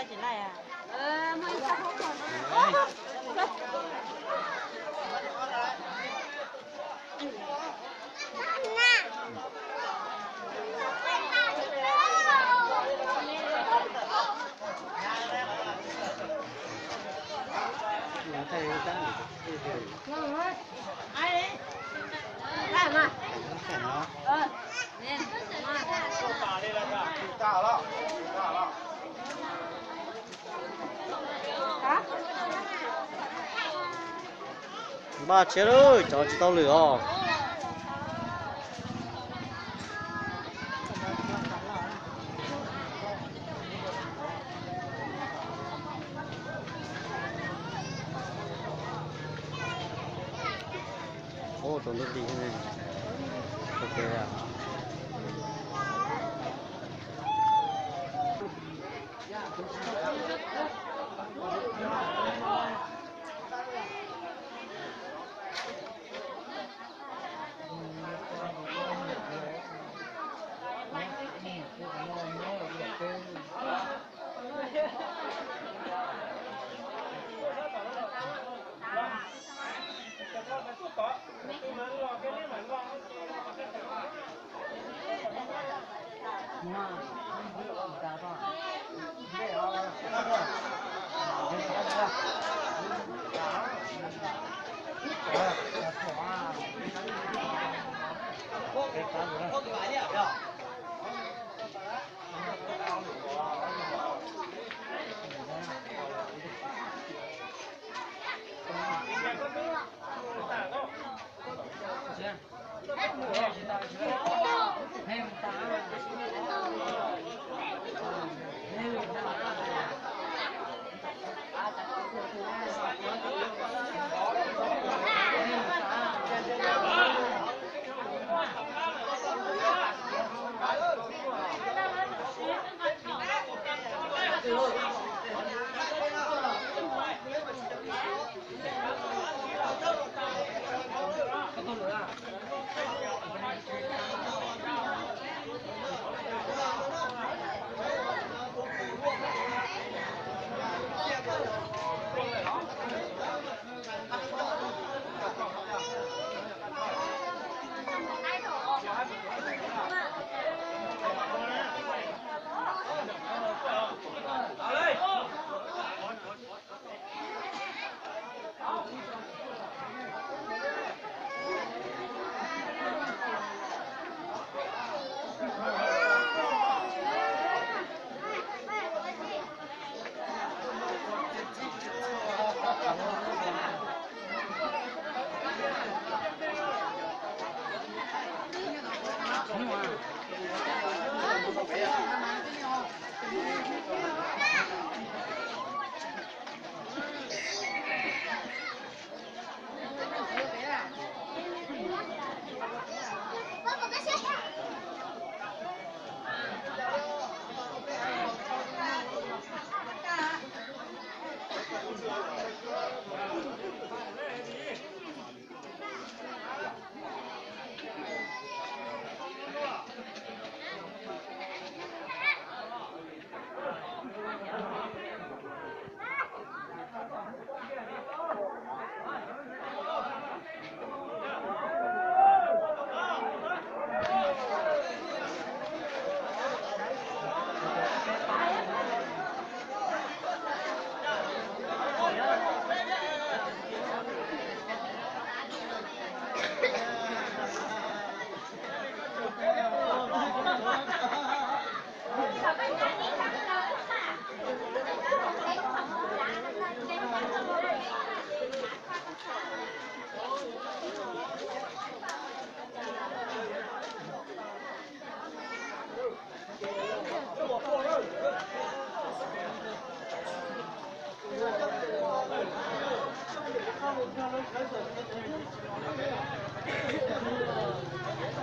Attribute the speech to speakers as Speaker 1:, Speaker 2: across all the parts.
Speaker 1: chỉ này à?
Speaker 2: Mới sao không còn.
Speaker 1: Ai đấy? Ai mà?
Speaker 2: Nên.
Speaker 3: Ba chết ơi, cháu chỉ tao lửa. Ô, trốn được đi thế này. Ok à.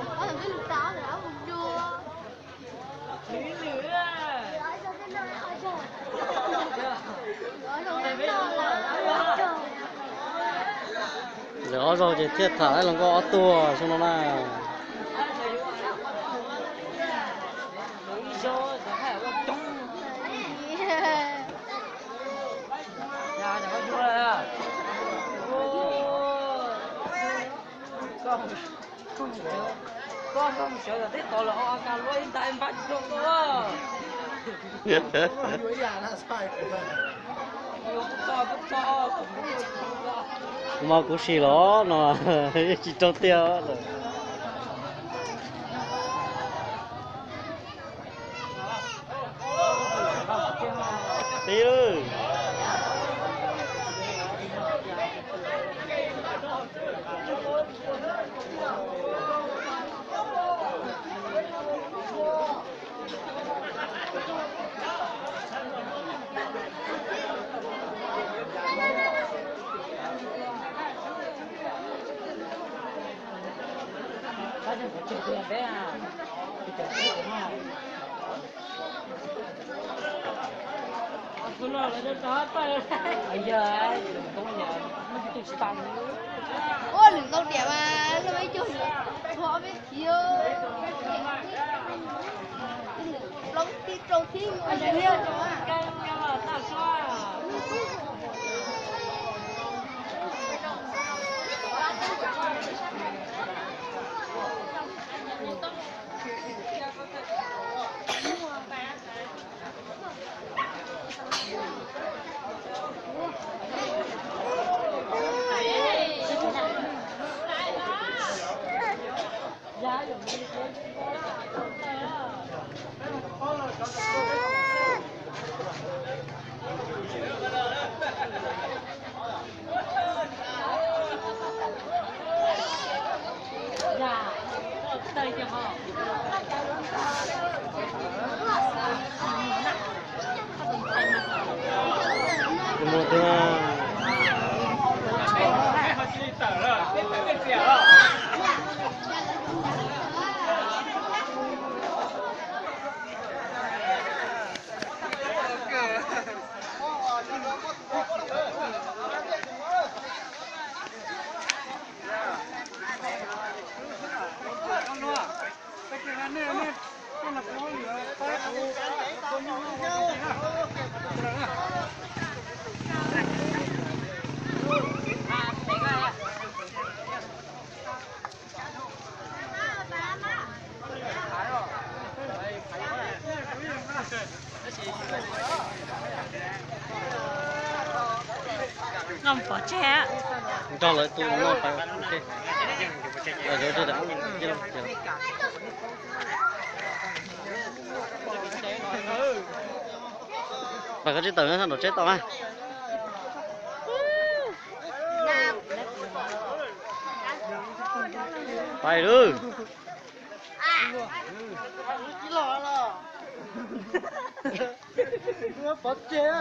Speaker 2: Có thằng cái lục táo nữa không chưa?
Speaker 3: Lửa rồi thì thiết thả lại là có tua xong nó là
Speaker 1: con không sợ là thế tội là họ cả lối tại em bắt cho cô
Speaker 4: đuổi già là sai
Speaker 1: nhiều cũng cho
Speaker 3: mà cũng xì ló nó chỉ trong tiêu rồi đi rồi
Speaker 2: ôi đừng câu đẹp mà nó mấy chung khó biết chiêu lông tí trâu tí người này liêu một
Speaker 1: ngâm phở tre
Speaker 3: cho lại tụi nó phải ok ở chỗ chưa đã chưa đâu và cái chiếc tàu nó chết tàu à phải đi
Speaker 4: bắt chế